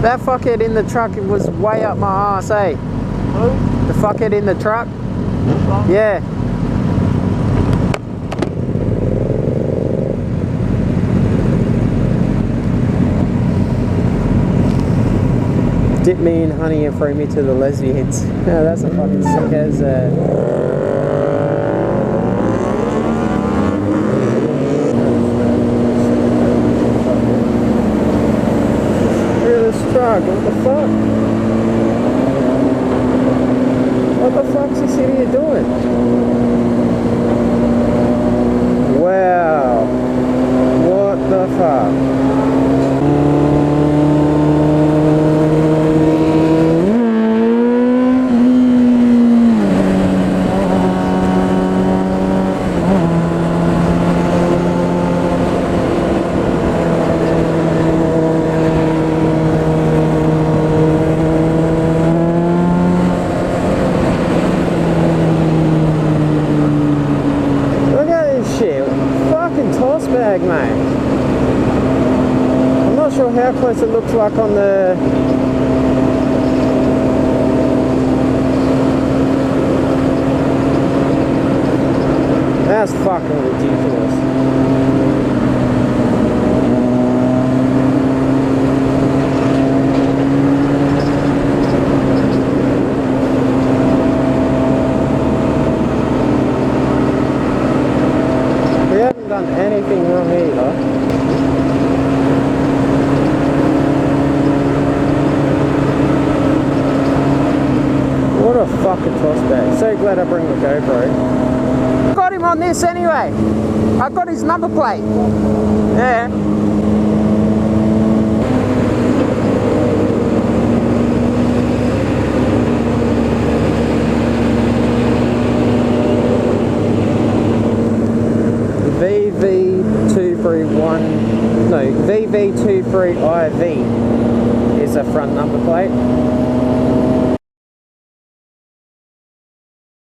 That fuckhead in the truck was way up my arse, eh? Who? The fuckhead in the truck? What? Yeah. Dip me in honey and throw me to the lesbians. Oh, that's a fucking sick as truck. What the fuck? What the fuck's this idiot doing? Wow. What the fuck? How close it looks like on the that's fucking ridiculous. We haven't done anything wrong either. What a fucking toss bag. So glad I bring the GoPro. Got him on this anyway. I got his number plate. Yeah. VV23IV is a front number plate.